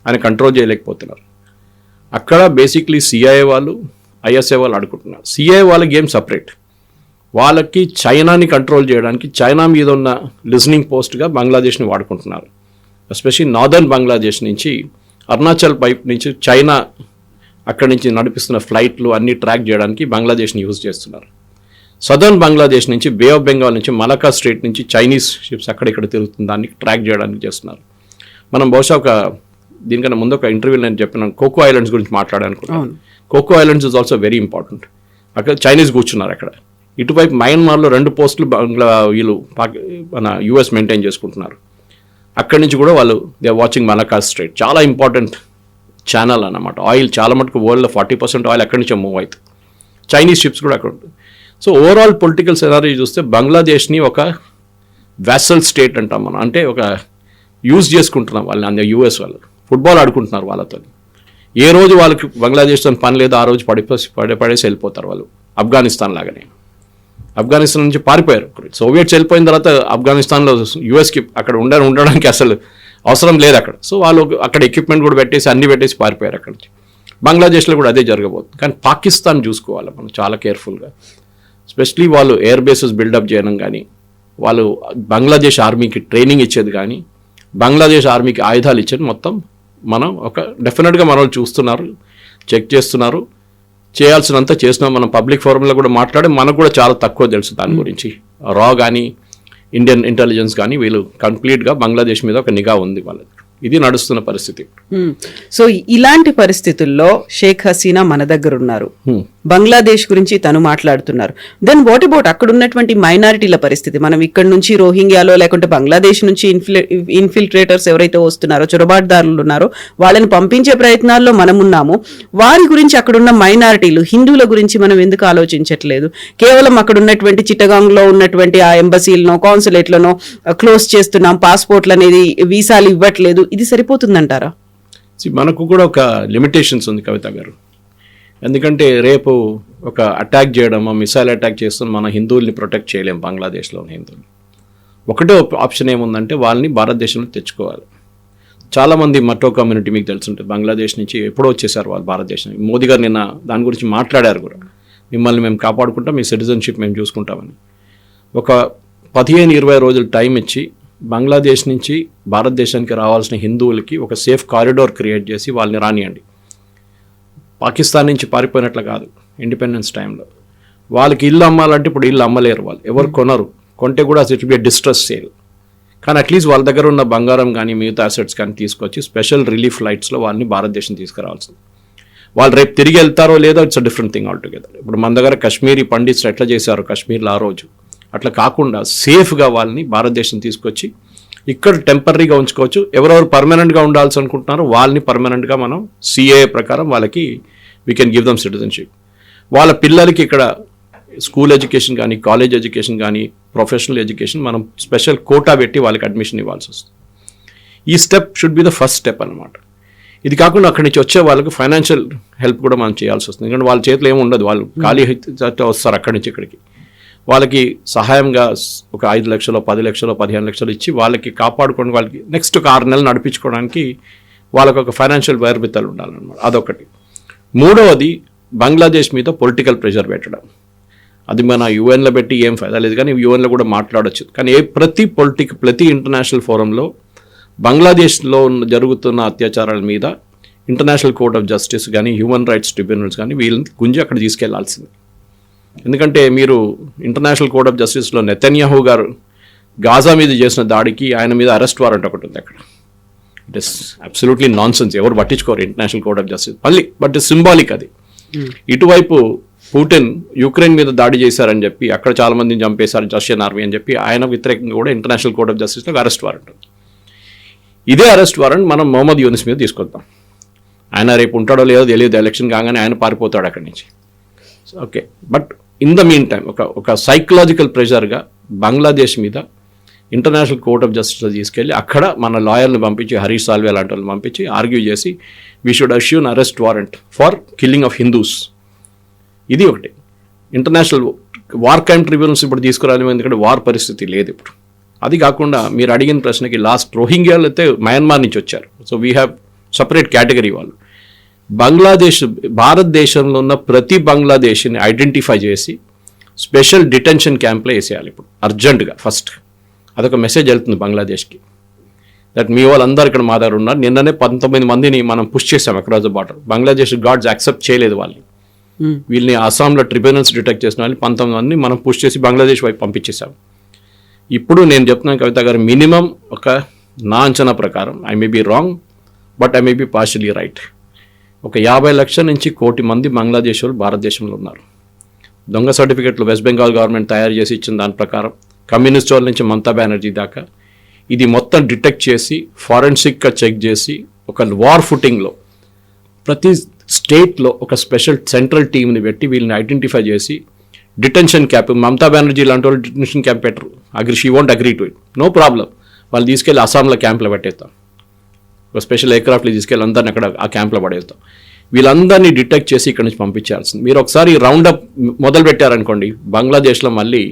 ఆయన కంట్రోల్ చేయలేకపోతున్నారు. అక్కడ బేసిక్లీ CIA వాళ్ళు, ISA వాళ్ళు ఆడుకుంటున్నారు. CIA వాళ్ళ గేమ్ సపరేట్. వాళ్ళకి చైనాని కంట్రోల్ చేయడానికి చైనా మీద ఉన్న లిజనింగ్ పోస్ట్గా బంగ్లాదేశ్ని వాడుకుంటున్నారు. ఎస్పెషల్లీ నార్దర్న్ బంగ్లాదేశ్ నుంచి అరుణాచల్ పైప్ నుంచి చైనా అక్కడి నుంచి నడిపిస్తున్న ఫ్లైట్లు అన్నీ ట్రాక్ చేయడానికి బంగ్లాదేశ్ని యూజ్ చేస్తున్నారు. సదర్న్ బంగ్లాదేశ్ నుంచి బే ఆఫ్ బెంగాల్ నుంచి మలకా స్ట్రేట్ నుంచి చైనీస్ షిప్స్ అక్కడిక్కడ తిరుగుతుంది, దాన్ని ట్రాక్ చేయడానికి చేస్తున్నారు. మనం బహుశా దీనికన్నా ముందు ఒక ఇంటర్వ్యూలో నేను చెప్పినాను, కోకో ఐలాండ్స్ గురించి మాట్లాడాలనుకుంటున్నాను. Coco islands is also very important. అక్కడ చైనీస్ కూర్చున్నారు అక్కడ. ఇటువైపు మయన్మార్లో 2 పోస్టులు వీళ్ళు మన US మెయింటైన్ చేసుకుంటున్నారు. అక్కడి నుంచి కూడా వాళ్ళు they are watching Malacca strait, చాలా ఇంపార్టెంట్ ఛానల్ అన్నమాట. ఆయిల్ చాలా మటుకు వరల్డ్లో 40% ఆయిల్ అక్కడి నుంచే మూవ్ అవుతుంది. చైనీస్ షిప్స్ కూడా అక్కడ ఉంటుంది. సో ఓవరాల్ పొలిటికల్ సెనారీ చూస్తే బంగ్లాదేశ్ని ఒక వ్యాసల్ స్టేట్ అంటాం మనం, అంటే ఒక యూజ్ చేసుకుంటున్నాం వాళ్ళని. US వాళ్ళు ఫుట్బాల్ ఆడుకుంటున్నారు వాళ్ళతో. ఏ రోజు వాళ్ళకి బంగ్లాదేశ్తో పని లేదు ఆ రోజు పడేసి వెళ్ళిపోతారు వాళ్ళు. ఆఫ్ఘనిస్తాన్ లాగానే, ఆఫ్ఘనిస్తాన్ నుంచి పారిపోయారు. సోవియట్స్ వెళ్ళిపోయిన తర్వాత ఆఫ్ఘనిస్తాన్లో USకి అక్కడ ఉండడానికి అసలు అవసరం లేదు అక్కడ. సో వాళ్ళు అక్కడ ఎక్విప్మెంట్ కూడా పెట్టేసి అన్ని పెట్టేసి పారిపోయారు అక్కడి నుంచి. బంగ్లాదేశ్లో కూడా అదే జరగబోతుంది. కానీ పాకిస్తాన్ చూసుకోవాలి మనం చాలా కేర్ఫుల్గా. ఎస్పెషలీ వాళ్ళు ఎయిర్ బేసెస్ బిల్డప్ చేయడం కానీ, వాళ్ళు బంగ్లాదేశ్ ఆర్మీకి ట్రైనింగ్ ఇచ్చేది కానీ, బంగ్లాదేశ్ ఆర్మీకి ఆయుధాలు ఇచ్చేది మొత్తం మనం డెఫినెట్గా మన వాళ్ళు చూస్తున్నారు, చెక్ చేస్తున్నారు. చేయాల్సినంత చేసినాం. మనం పబ్లిక్ ఫోరంలో కూడా మాట్లాడి మనకు కూడా చాలా తక్కువ తెలుసు దాని గురించి. రా కానీ ఇండియన్ ఇంటెలిజెన్స్ కానీ వీళ్ళు కంప్లీట్గా బంగ్లాదేశ్ మీద ఒక నిఘా ఉంది వాళ్ళది. ఇది నడుస్తున్న పరిస్థితి. సో ఇలాంటి పరిస్థితుల్లో షేక్ హసీనా మన దగ్గర ఉన్నారు, బంగ్లాదేశ్ గురించి తను మాట్లాడుతున్నారు. దెన్ వాట్ అబౌట్ అక్కడ ఉన్నటువంటి మైనారిటీల పరిస్థితి? మనం ఇక్కడ నుంచి రోహింగ్యాలో లేకుంటే బంగ్లాదేశ్ నుంచి ఇన్ఫిల్ట్రేటర్స్ ఎవరైతే వస్తున్నారో, చొరబాటుదారులు ఉన్నారో, వాళ్ళని పంపించే ప్రయత్నాల్లో మనం ఉన్నాము. వారి గురించి అక్కడున్న మైనారిటీలు హిందువుల గురించి మనం ఎందుకు ఆలోచించట్లేదు? కేవలం అక్కడ ఉన్నటువంటి చిట్టగాంగ్లో ఉన్నటువంటి ఆ ఎంబసీలనో కాన్సులేట్లనో క్లోజ్ చేస్తున్నాం, పాస్పోర్ట్లు అనేది వీసాలు ఇవ్వట్లేదు, ఇది సరిపోతుందంటారా? మనకు కూడా ఒక లిమిటేషన్స్ ఉంది కవిత గారు. ఎందుకంటే రేపు ఒక అటాక్ చేయడం, మిసైల్ అటాక్ చేస్తున్న మన హిందువుల్ని ప్రొటెక్ట్ చేయలేం. బంగ్లాదేశ్లోని హిందువులు ఒకటే ఆప్షన్ ఏముందంటే వాళ్ళని భారతదేశంలో తెచ్చుకోవాలి. చాలామంది మటో కమ్యూనిటీ మీకు తెలుసుంటుంది, బంగ్లాదేశ్ నుంచి ఎప్పుడో వచ్చేసారు వాళ్ళు భారతదేశం. మోదీ గారు నిన్న దాని గురించి మాట్లాడారు కూడా, మిమ్మల్ని మేము కాపాడుకుంటాం, మీ సిటిజన్షిప్ మేము చూసుకుంటామని. ఒక 15-20 రోజులు టైం ఇచ్చి బంగ్లాదేశ్ నుంచి భారతదేశానికి రావాల్సిన హిందువులకి ఒక సేఫ్ కారిడోర్ క్రియేట్ చేసి వాళ్ళని రానియండి. పాకిస్తాన్ నుంచి పారిపోయినట్లు కాదు. ఇండిపెండెన్స్ టైంలో వాళ్ళకి ఇల్లు అమ్మాలంటే ఇప్పుడు ఇల్లు అమ్మలేరు, వాళ్ళు ఎవరు కొనరు, కొంటే కూడా ఇట్ బి డిస్ట్రెస్ సేల్. కానీ అట్లీస్ట్ వాళ్ళ దగ్గర ఉన్న బంగారం కానీ మిగతా అసెట్స్ కానీ తీసుకొచ్చి స్పెషల్ రిలీఫ్ ఫ్లైట్స్లో వాళ్ళని భారతదేశం తీసుకురావాల్సింది. వాళ్ళు రేపు తిరిగి వెళ్తారో లేదో it's a different thing all together. ఇప్పుడు మన దగ్గర కాశ్మీరీ పండిట్స్ ఎట్లా చేశారు కాశ్మీర్లో ఆ రోజు, అట్లా కాకుండా సేఫ్గా వాళ్ళని భారతదేశం తీసుకొచ్చి ఇక్కడ టెంపరీగా ఉంచుకోవచ్చు. ఎవరెవరు పర్మనెంట్గా ఉండాల్సి అనుకుంటున్నారో వాళ్ళని పర్మనెంట్గా మనం సిఏఏ ప్రకారం వాళ్ళకి we can give them citizenship. వాళ్ళ పిల్లలకి ఇక్కడ స్కూల్ ఎడ్యుకేషన్ కానీ, కాలేజ్ ఎడ్యుకేషన్ కానీ, ప్రొఫెషనల్ ఎడ్యుకేషన్ మనం స్పెషల్ కోటా పెట్టి వాళ్ళకి అడ్మిషన్ ఇవ్వాల్సి వస్తుంది. ఈ step should be the first step అనమాట. ఇది కాకుండా అక్కడి నుంచి వచ్చే వాళ్ళకి ఫైనాన్షియల్ హెల్ప్ కూడా మనం చేయాల్సి వస్తుంది. ఎందుకంటే వాళ్ళ చేతిలో ఏమి ఉండదు, వాళ్ళు ఖాళీ వస్తారు అక్కడి నుంచి ఇక్కడికి. వాళ్ళకి సహాయంగా ఒక 5 లక్షలు 10 లక్షలు 15 లక్షలు ఇచ్చి వాళ్ళకి కాపాడుకొని వాళ్ళకి నెక్స్ట్ ఒక 6 నెలలు నడిపించుకోవడానికి వాళ్ళకి ఒక ఫైనాన్షియల్ వైర్బిత్తలు ఉండాలన్నమాట. అదొకటి. మూడవది బంగ్లాదేశ్ మీద పొలిటికల్ ప్రెషర్ పెట్టడం. అది మన యూఎన్లో పెట్టి ఏం ఫైదా లేదు, కానీ యూఎన్లో కూడా మాట్లాడచ్చు. కానీ ప్రతి ఇంటర్నేషనల్ ఫోరంలో బంగ్లాదేశ్లో జరుగుతున్న అత్యాచారాల మీద ఇంటర్నేషనల్ కోర్ట్ ఆఫ్ జస్టిస్ కానీ, హ్యూమన్ రైట్స్ ట్రిబ్యునల్స్ కానీ వీళ్ళని గుంజి అక్కడ తీసుకెళ్లాల్సింది. ఎందుకంటే మీరు ఇంటర్నేషనల్ కోర్ట్ ఆఫ్ జస్టిస్లో నెతన్యాహు గారు గాజా మీద చేసిన దాడికి ఆయన మీద అరెస్ట్ వారెంట్ ఒకటి ఉంది అక్కడ. It is absolutely non sense, ఎవరు పట్టించుకోరు ఇంటర్నేషనల్ కోర్ట్ ఆఫ్ జస్టిస్ మళ్ళీ. బట్ సింబాలిక్ అది. ఇటువైపు పుటిన్ యుక్రెయిన్ మీద దాడి చేశారని చెప్పి అక్కడ చాలా మందిని చంపేశారు రష్యన్ ఆర్మీ అని చెప్పి ఆయన వ్యతిరేకంగా కూడా ఇంటర్నేషనల్ కోర్ట్ ఆఫ్ జస్టిస్లో అరెస్ట్ వారెంట్ ఉంది. ఇదే అరెస్ట్ వారెంట్ మనం మొహమ్మద్ యూనిస్ మీద తీసుకొద్దాం. ఆయన రేపు ఉంటాడో లేదో తెలియదు, ఎలక్షన్ కాగానే ఆయన పారిపోతాడు అక్కడి నుంచి. Okay, but in the mean time ఒక సైకలాజికల్ ప్రెషర్గా బంగ్లాదేశ్ మీద ఇంటర్నేషనల్ కోర్ట్ ఆఫ్ జస్టిస్లో తీసుకెళ్ళి అక్కడ మన లాయర్ని పంపించి, హరీష్ సాల్వే లాంటి వాళ్ళని పంపించి ఆర్గ్యూ చేసి we should issue arrest warrant for killing of Hindus. ఇది ఒకటి. ఇంటర్నేషనల్ వార్ క్రైమ్ ట్రిబ్యునల్స్ ఇప్పుడు తీసుకురాలి, ఎందుకంటే వార్ పరిస్థితి లేదు ఇప్పుడు. అది కాకుండా మీరు అడిగిన ప్రశ్నకి లాస్ట్ రోహింగ్యాలు అయితే మయన్మార్ నుంచి వచ్చారు. So we have separate category వాళ్ళు. భారతదేశంలో ఉన్న ప్రతి బంగ్లాదేశ్ని ఐడెంటిఫై చేసి స్పెషల్ డిటెన్షన్ క్యాంప్లో వేసేయాలి ఇప్పుడు అర్జెంటుగా. ఫస్ట్ అదొక మెసేజ్ వెళ్తుంది బంగ్లాదేశ్కి, దట్ మీ వాళ్ళందరూ ఇక్కడ మా దగ్గర ఉన్నారు. నిన్ననే 19 మందిని మనం పుష్ చేసాం across the border. Bangladesh guards accept చేయలేదు వాళ్ళని. వీళ్ళని అస్సాంలో ట్రిబ్యునల్స్ డిటెక్ట్ చేసిన వాళ్ళని 19 మందిని మనం పుష్ చేసి బంగ్లాదేశ్ వైపు పంపించేసాం. ఇప్పుడు నేను చెప్తున్నాను కవిత గారు, మినిమం ఒక నా అంచనా ప్రకారం, I may be wrong but I may be partially right, ఒక 50 లక్షల నుంచి 1 కోటి మంది బంగ్లాదేశ్ వాళ్ళు భారతదేశంలో ఉన్నారు. దొంగ సర్టిఫికెట్లు వెస్ట్ బెంగాల్ గవర్నమెంట్ తయారు చేసి ఇచ్చిన దాని ప్రకారం కమ్యూనిస్ట్ వాళ్ళ నుంచి మమతా బెనర్జీ దాకా ఇది మొత్తం డిటెక్ట్ చేసి ఫారెన్సిక్గా చెక్ చేసి ఒక వార్ ఫుటింగ్లో ప్రతి స్టేట్లో ఒక స్పెషల్ సెంట్రల్ టీమ్ని పెట్టి వీళ్ళని ఐడెంటిఫై చేసి డిటెన్షన్ క్యాంప్, మమతా బెనర్జీ లాంటి వాళ్ళు డిటెన్షన్ క్యాంప్ పెట్టరు, she won't agree to it, no problem. వాళ్ళు తీసుకెళ్ళి అస్సాంలో క్యాంప్లో పెట్టేస్తాం, ఒక స్పెషల్ ఎయిర్క్రాఫ్ట్లో తీసుకెళ్ళి అందరిని అక్కడ ఆ క్యాంప్లో పడేస్తాం. వీళ్ళందరినీ డిటెక్ట్ చేసి ఇక్కడ నుంచి పంపించాల్సింది. మీరు ఒకసారి రౌండప్ మొదలు పెట్టారనుకోండి, బంగ్లాదేశ్లో మళ్ళీ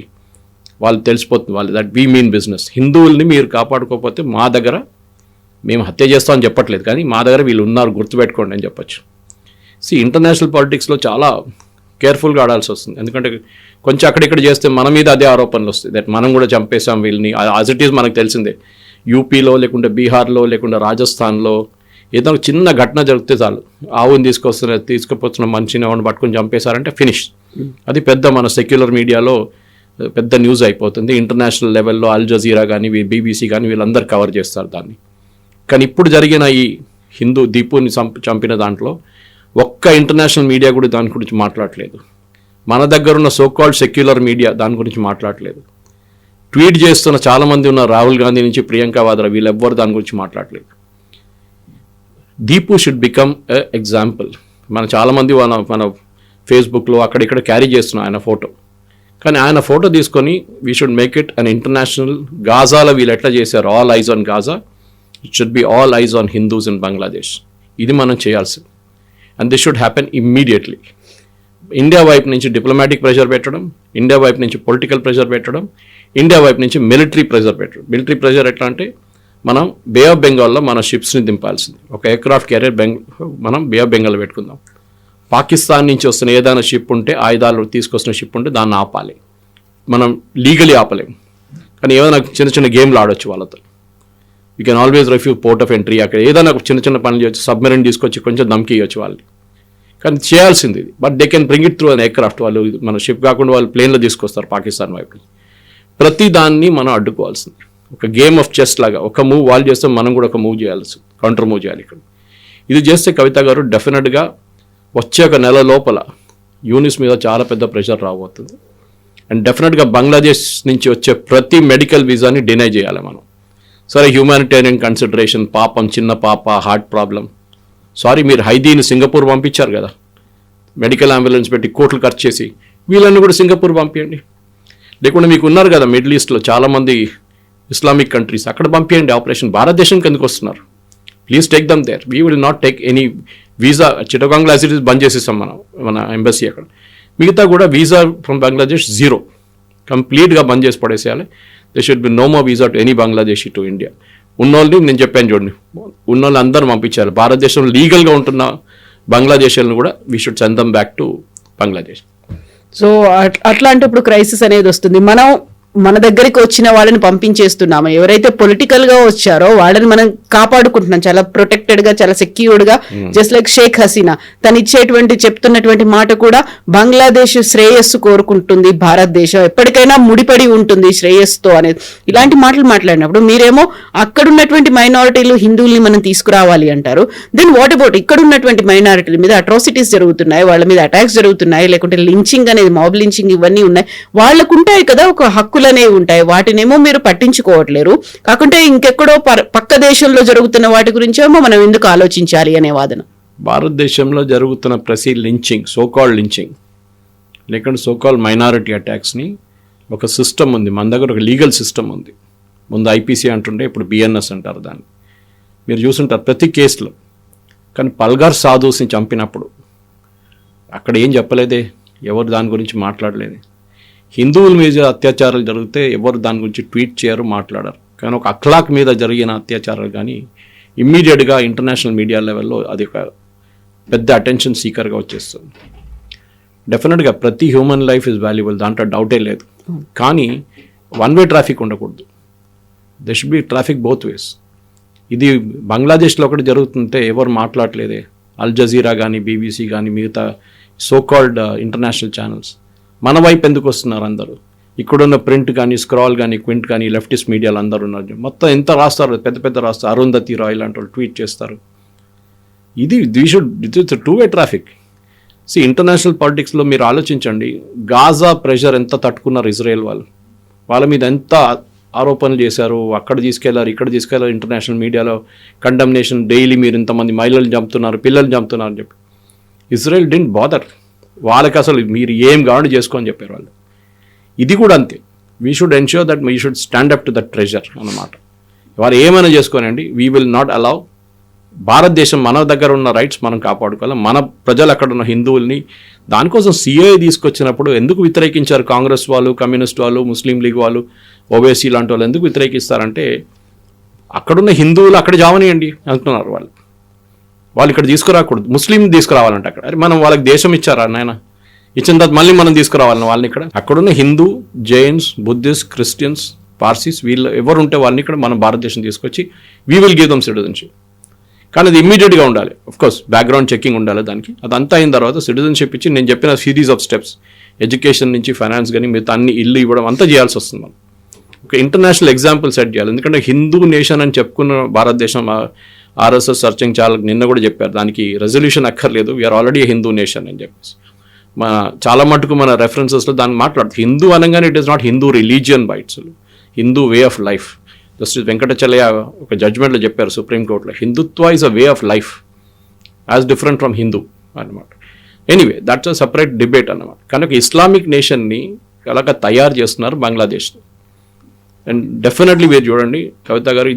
వాళ్ళు తెలిసిపోతుంది వాళ్ళు దట్ వీ మీన్ బిజినెస్. హిందువుల్ని మీరు కాపాడుకోకపోతే మా దగ్గర మేము హత్య చేస్తామని చెప్పట్లేదు, కానీ మా దగ్గర వీళ్ళు ఉన్నారు గుర్తుపెట్టుకోండి అని చెప్పచ్చు. ఇంటర్నేషనల్ పాలిటిక్స్లో చాలా కేర్ఫుల్గా ఆడాల్సి వస్తుంది. ఎందుకంటే కొంచెం అక్కడిక్కడ చేస్తే మన మీద అదే ఆరోపణలు వస్తాయి, దట్ మనం కూడా చంపేసాం వీళ్ళని. యాజ్ ఇట్ ఈస్ మనకు తెలిసిందే, యూపీలో బీహార్లో రాజస్థాన్లో ఏదో చిన్న ఘటన జరిగితే చాలు, ఆవుని తీసుకుపోతున్న మనిషిని ఆవుని పట్టుకొని చంపేశారంటే ఫినిష్. అది పెద్ద మన సెక్యులర్ మీడియాలో పెద్ద న్యూస్ అయిపోతుంది. ఇంటర్నేషనల్ లెవెల్లో అల్ జజీరా కానీ బీబీసీ కానీ వీళ్ళందరూ కవర్ చేస్తారు దాన్ని. కానీ ఇప్పుడు జరిగిన ఈ హిందూ దీపుని చంపిన దాంట్లో ఒక్క ఇంటర్నేషనల్ మీడియా కూడా దాని గురించి మాట్లాడలేదు. మన దగ్గర ఉన్న సోకాల్డ్ సెక్యులర్ మీడియా దాని గురించి మాట్లాడలేదు. ట్వీట్ చేస్తున్న చాలామంది ఉన్న రాహుల్ గాంధీ నుంచి ప్రియాంక వాద్రా వీళ్ళెవ్వరు దాని గురించి మాట్లాడలేదు. Deepu should become a example. మన చాలామంది మన ఫేస్బుక్లో అక్కడిక్కడ క్యారీ చేస్తున్నాం ఆయన ఫోటో, కానీ ఆయన ఫోటో తీసుకొని we should make it an international. గాజాలో వీళ్ళు ఎట్లా చేశారు, all eyes on Gaza, it should be all eyes on Hindus in Bangladesh. ఇది మనం చేయాల్సింది. And this should happen immediately. India వైపు నుంచి డిప్లొమాటిక్ ప్రెషర్ పెట్టడం, ఇండియా వైపు నుంచి పొలిటికల్ ప్రెషర్ పెట్టడం, ఇండియా వైపు నుంచి మిలిటరీ ప్రెషర్ పెట్టడం. మిలిటరీ ప్రెషర్ ఎట్లా అంటే, మనం బే ఆఫ్ బెంగాల్లో మన షిప్స్ని దింపాల్సింది. ఒక ఎయిర్క్రాఫ్ట్ క్యారియర్ మనం బే ఆఫ్ బెంగాల్లో పెట్టుకుందాం. పాకిస్తాన్ నుంచి వస్తున్న ఏదైనా షిప్ ఉంటే, ఆయుధాలు తీసుకొస్తున్న షిప్ ఉంటే దాన్ని ఆపాలి. మనం లీగలీ ఆపలేం, కానీ ఏదైనా చిన్న గేమ్లు ఆడొచ్చు వాళ్ళతో. You can always refuse port of entry. అక్కడ ఏదైనా చిన్న పనులు చేయొచ్చు, సబ్మెరీన్ తీసుకొచ్చి కొంచెం దమ్కి ఇవ్వచ్చు వాళ్ళని. కానీ చేయాల్సింది ఇది. But they can bring it through an aircraft. వాళ్ళు మన షిప్ కాకుండా వాళ్ళు ప్లేన్లో తీసుకొస్తారు పాకిస్తాన్ వైపు. ప్రతి దాన్ని మనం అడ్డుకోవాల్సింది. ఒక గేమ్ ఆఫ్ చెస్ లాగా ఒక మూవ్ వాళ్ళు చేస్తే మనం కూడా ఒక మూవ్ చేయాల్సి, కౌంటర్ మూవ్ చేయాలి. ఇక్కడ ఇది చేస్తే కవిత గారు డెఫినెట్గా వచ్చే ఒక నెల లోపల యూనిస్ మీద చాలా పెద్ద ప్రెషర్ రాబోతుంది. అండ్ డెఫినెట్గా బంగ్లాదేశ్ నుంచి వచ్చే ప్రతి మెడికల్ వీసాని డినై చేయాలి మనం. సరే, హ్యూమానిటేరియన్ కన్సిడరేషన్, పాపం చిన్న పాప, హార్ట్ ప్రాబ్లం, సారీ మీరు హైదీని సింగపూర్ పంపించారు కదా, మెడికల్ అంబులెన్స్ పెట్టి కోట్లు ఖర్చు చేసి, వీళ్ళని కూడా సింగపూర్ పంపించండి. లేకుండా మీకు ఉన్నారు కదా మిడిల్ ఈస్ట్లో చాలామంది ఇస్లామిక్ కంట్రీస్, అక్కడ పంపించండి ఆపరేషన్. భారతదేశంకి ఎందుకు వస్తున్నారు? Please take them there. We will not take any visa. చిటగాంగ్లో యాసిటీస్ బంద్ చేసేసాం మన ఎంబసీ అక్కడ. మిగతా కూడా వీసా ఫ్రమ్ బంగ్లాదేశ్ జీరో, కంప్లీట్గా బంద్ చేసి పడేసేయాలి. They should be no more visa to any Bangladeshi to India. ఉన్నోళ్ళని నేను చెప్పాను చూడండి, ఉన్నోళ్ళు అందరూ పంపించాలి. భారతదేశంలో లీగల్గా ఉంటున్న బంగ్లాదేశీలను కూడా we should send dum back to Bangladesh. So అట్లాంటప్పుడు క్రైసిస్ అనేది వస్తుంది. మనం మన దగ్గరికి వచ్చిన వాళ్ళని పంపించేస్తున్నాము. ఎవరైతే పొలిటికల్ గా వచ్చారో వాళ్ళని మనం కాపాడుకుంటున్నాం చాలా ప్రొటెక్టెడ్ గా, చాలా సెక్యూర్డ్ గా. జస్ట్ లైక్ షేక్ హసీనా తను చెప్తున్నటువంటి మాట కూడా బంగ్లాదేశ్ శ్రేయస్సు కోరుకుంటుంది, భారతదేశం ఎప్పటికైనా ముడిపడి ఉంటుంది శ్రేయస్సుతో అనేది. ఇలాంటి మాటలు మాట్లాడినప్పుడు మీరేమో అక్కడున్నటువంటి మైనారిటీలు హిందువుల్ని మనం తీసుకురావాలి అంటారు. దెన్ వాట్ అబౌట్ ఇక్కడ ఉన్నటువంటి మైనారిటీల మీద అట్రాసిటీస్ జరుగుతున్నాయి, వాళ్ళ మీద అటాక్స్ జరుగుతున్నాయి, లేకుంటే లించింగ్ అనేది, మాబ్ లించింగ్ ఇవన్నీ ఉన్నాయి. వాళ్ళకు ఉంటాయి కదా ఒక హక్కులు అనేవి ఉంటాయి, వాటినేమో మీరు పట్టించుకోవట్లేరు. కాకుంటే ఇంకెక్కడో పక్క దేశంలో జరుగుతున్న వాటి గురించేమో మనం ఎందుకు ఆలోచించాలి అనే వాదన. భారతదేశంలో జరుగుతున్న ప్రతి లించింగ్, సోకాల్డ్ లించింగ్ లేకుంటే సోకాల్డ్ మైనారిటీ అటాక్స్ని ఒక సిస్టమ్ ఉంది మన దగ్గర, ఒక లీగల్ సిస్టమ్ ఉంది. ముందు ఐపీసీ అంటుండే, ఇప్పుడు బిఎన్ఎస్ అంటారు దాన్ని. మీరు చూసుంటారు ప్రతి కేసులో. కానీ పల్గార్ సాధుస్ని చంపినప్పుడు అక్కడ ఏం చెప్పలేదే, ఎవరు దాని గురించి మాట్లాడలేదు. హిందువుల మీద అత్యాచారాలు జరిగితే ఎవరు దాని గురించి ట్వీట్ చేయరు, మాట్లాడరు. కానీ ఒక అఖ్లాక్ మీద జరిగిన అత్యాచారాలు కానీ ఇమ్మీడియట్గా ఇంటర్నేషనల్ మీడియా లెవెల్లో అది ఒక పెద్ద అటెన్షన్ సీకర్గా వచ్చేస్తుంది. డెఫినెట్గా ప్రతి హ్యూమన్ లైఫ్ ఇస్ వాల్యుబుల్, దాంట్లో డౌటే లేదు. కానీ వన్ వే ట్రాఫిక్ ఉండకూడదు. They should B traffic both ways. ఇది బంగ్లాదేశ్లో ఒకటి జరుగుతుంటే ఎవరు మాట్లాడలేదే. అల్ జజీరా కానీ, బీబీసీ కానీ, మిగతా సోకాల్డ్ ఇంటర్నేషనల్ ఛానల్స్ మన వైపు ఎందుకు వస్తున్నారు అందరూ? ఇక్కడున్న ప్రింట్ కానీ, స్క్రాల్ కానీ, క్వింట్ కానీ, లెఫ్టిస్ట్ మీడియాలు అందరూ ఉన్నారు. మొత్తం ఎంత రాస్తారు, పెద్ద పెద్ద రాస్తారు. అరుంధతి రాయ్ లాంటి వాళ్ళు ట్వీట్ చేస్తారు. ఇది టూ వే ట్రాఫిక్. ఇంటర్నేషనల్ పాలిటిక్స్లో మీరు ఆలోచించండి, గాజా ప్రెషర్ ఎంత తట్టుకున్నారు ఇజ్రాయెల్ వాళ్ళు. వాళ్ళ మీద ఎంత ఆరోపణలు చేశారు, అక్కడ తీసుకెళ్లారు, ఇక్కడ తీసుకెళ్లారు. ఇంటర్నేషనల్ మీడియాలో కండమ్నేషన్ డైలీ, మీరు ఇంతమంది మహిళలు చంపుతున్నారు, పిల్లలు చంపుతున్నారు అని చెప్పి. Israel didn't bother. వాళ్ళకి అసలు మీరు ఏం కావాలని చేసుకోని చెప్పారు వాళ్ళు. ఇది కూడా అంతే. We should ensure that we should stand up to that pressure అన్నమాట. వాళ్ళు ఏమైనా చేసుకోనండి, వీ విల్ నాట్ అలౌ. భారతదేశం మన దగ్గర ఉన్న రైట్స్ మనం కాపాడుకోవాలి. మన ప్రజలు అక్కడ ఉన్న హిందువుల్ని, దానికోసం సిఏఏ తీసుకొచ్చినప్పుడు ఎందుకు వ్యతిరేకించారు కాంగ్రెస్ వాళ్ళు, కమ్యూనిస్ట్ వాళ్ళు, ముస్లిం లీగ్ వాళ్ళు, ఓవైసీ లాంటి వాళ్ళు ఎందుకు వ్యతిరేకిస్తారంటే అక్కడున్న హిందువులు అక్కడ జావనియండి అంటున్నారు వాళ్ళు. వాళ్ళు ఇక్కడ తీసుకురాకూడదు, ముస్లిం తీసుకురావాలంటే అక్కడ. అరే మనం వాళ్ళకి దేశం ఇచ్చారా నాయన? ఇచ్చిన తర్వాత మళ్ళీ మనం తీసుకురావాలని వాళ్ళని ఇక్కడ. అక్కడున్న హిందూ, జైన్స్, బుద్ధిస్ట్, క్రిస్టియన్స్, పార్సీస్ వీళ్ళు ఎవరు ఉంటే వాళ్ళని ఇక్కడ మనం భారతదేశం తీసుకొచ్చి we will give them citizenship. కానీ అది ఇమ్మీడియట్గా ఉండాలి. కోర్స్ బ్యాక్గ్రౌండ్ చెకింగ్ ఉండాలి దానికి. అదంతా అయిన తర్వాత సిటిజన్షిప్ ఇచ్చి నేను చెప్పిన సిరీస్ ఆఫ్ స్టెప్స్, ఎడ్యుకేషన్ నుంచి ఫైనాన్స్ కానీ మిగతా అన్ని ఇల్లు ఇవ్వడం అంతా చేయాల్సి వస్తుంది. మనం ఒక ఇంటర్నేషనల్ ఎగ్జాంపుల్ సెట్ చేయాలి. ఎందుకంటే హిందూ నేషన్ అని చెప్పుకున్న భారతదేశం, ఆర్ఎస్ఎస్ సర్చింగ్ చాలా నిన్న కూడా చెప్పారు, దానికి రెజల్యూషన్ అక్కర్లేదు, వీఆర్ ఆల్రెడీ హిందూ నేషన్ అని చెప్పేసి. చాలా మటుకు మన రెఫరెన్సెస్లో దాన్ని మాట్లాడుతుంది. హిందూ అనగానే it is not Hindu religion bites, Hindu way of life. Justice Venkatachaliah ఒక జడ్జ్మెంట్లో చెప్పారు సుప్రీంకోర్టులో, Hindutva is a way of life as different from Hindu అన్నమాట. Anyway that's a separate debate అన్నమాట. కనుక ఇస్లామిక్ నేషన్ని అలాగ తయారు చేస్తున్నారు బంగ్లాదేశ్ని. అండ్ డెఫినెట్లీ మీరు చూడండి కవిత గారు,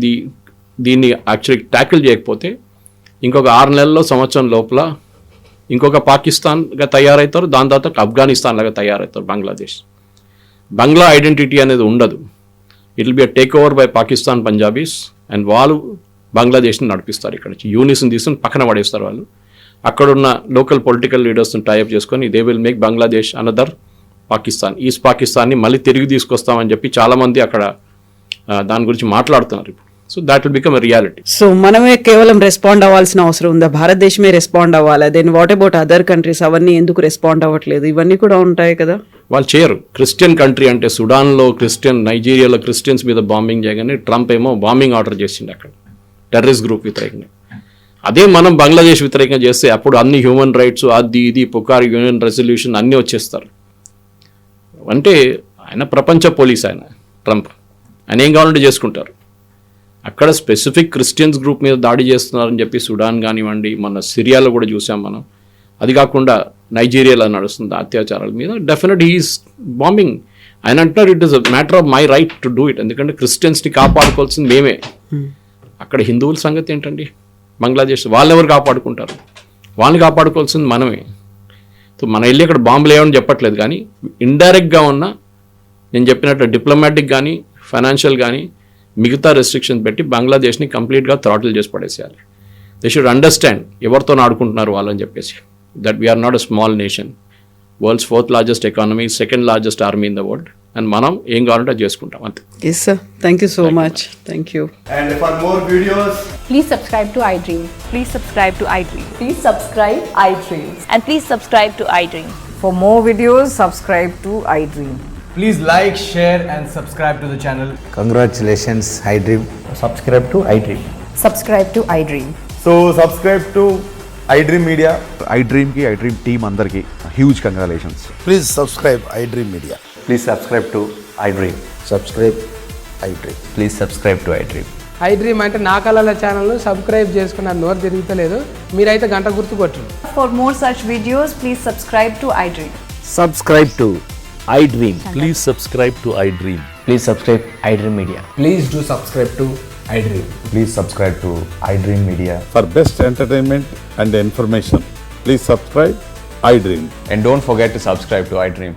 దీన్ని యాక్చువల్లీ ట్యాకిల్ చేయకపోతే ఇంకొక 6 నెలల్లో, సంవత్సరం లోపల ఇంకొక పాకిస్తాన్గా తయారవుతారు. దాని తర్వాత ఆఫ్ఘనిస్తాన్ లాగా తయారవుతారు బంగ్లాదేశ్. బంగ్లా ఐడెంటిటీ అనేది ఉండదు. It will be a take over by Pakistan Punjabis. And వాళ్ళు బంగ్లాదేశ్ని నడిపిస్తారు. ఇక్కడ నుంచి యూనిస్ని తీసుకుని పక్కన పడేస్తారు వాళ్ళు. అక్కడున్న లోకల్ పొలిటికల్ లీడర్స్ని టైఅప్ చేసుకొని they will make Bangladesh another Pakistan, east పాకిస్తాన్ని మళ్ళీ తిరిగి తీసుకొస్తామని చెప్పి చాలామంది అక్కడ దాని గురించి మాట్లాడుతున్నారు ఇప్పుడు. So that will become a reality. So మనమే కేవలం రెస్పాండ్ అవ్వాల్సిన అవసరం ఉందా? భారతదేశమే రెస్పాండ్ అవ్వాలా? Then what about other countries? అవన్నీ ఎందుకు రెస్పాండ్ అవ్వట్లేదు? ఇవన్నీ కూడా ఉంటాయి కదా. వాళ్ళు చేయరు. క్రిస్టియన్ కంట్రీ అంటే సుడాన్లో క్రిస్టియన్, నైజీరియాలో క్రిస్టియన్స్ మీద బాంబింగ్ చేయగానే ట్రంప్ ఏమో బాంబింగ్ ఆర్డర్ చేసిండు అక్కడ, టెర్రరిస్ట్ గ్రూప్ వ్యతిరేకంగా. అదే మనం బంగ్లాదేశ్ వ్యతిరేకంగా చేస్తే అప్పుడు అన్ని హ్యూమన్ రైట్స్ అది ఇది పుకార్ యూనియన్ రెజల్యూషన్ అన్నీ వచ్చేస్తారు. అంటే ఆయన ప్రపంచ పోలీస్, ఆయన ట్రంప్, ఆయన ఏం కావాలంటే చేసుకుంటారు. అక్కడ స్పెసిఫిక్ క్రిస్టియన్స్ గ్రూప్ మీద దాడి చేస్తున్నారని చెప్పి సుడాన్ కానివ్వండి, మన సిరియాలో కూడా చూసాం మనం. అది కాకుండా నైజీరియాలో నడుస్తుంది అత్యాచారాల మీద. Definite is bombing. ఆయన అంటున్నారు it is a matter of my right to do it, ఎందుకంటే క్రిస్టియన్స్ని కాపాడుకోవాల్సింది మేమే. అక్కడ హిందువుల సంగతి ఏంటండి? బంగ్లాదేశ్ వాళ్ళెవరు కాపాడుకుంటారు? వాళ్ళని కాపాడుకోవాల్సింది మనమే. సో మన వెళ్ళి అక్కడ బాంబులు లేవని చెప్పట్లేదు, కానీ ఇండైరెక్ట్గా ఉన్న నేను చెప్పినట్టు డిప్లొమాటిక్ కానీ ఫైనాన్షియల్ కానీ మిగతా రెస్ట్రిక్షన్స్ పెట్టి బంగ్లాదేశ్ని కంప్లీట్గా థ్రాటిల్ చేసి పడేసేయాలి. దే షుడ్ అండర్స్టాండ్ ఎవరితో ఆడుకుంటున్నారు వాళ్ళని చెప్పేసి, that we are not a small nation, world's 4th largest economy, 2nd largest army in the world, and మనం ఏం కావాలంటే అది చేసుకుంటాం అంతే. Yes sir, thank you so much. Thank you. And for more videos, Please subscribe to iDream. Please subscribe to iDream. Please subscribe iDream. And please subscribe to iDream. For more videos, subscribe to iDream. please like, share and subscribe to the channel. Congratulations, iDream. subscribe to iDream. Subscribe to iDream. So subscribe to iDream Media. iDream ki iDream team andarki huge congratulations. Please subscribe iDream Media. Please subscribe to iDream. Subscribe iDream. Please subscribe to iDream. iDream అంటే నా కళల channel subscribe చేసుకున్న నోరు తిరుగుతలేదు, మీరైతే గంట గుర్తు కొట్టండి. For more such videos, please subscribe to iDream. Subscribe to iDream. Please subscribe to iDream. Please subscribe iDream Media. Please do subscribe to iDream. Please subscribe to iDream Media. For best entertainment and information, please subscribe iDream. And don't forget to subscribe to iDream.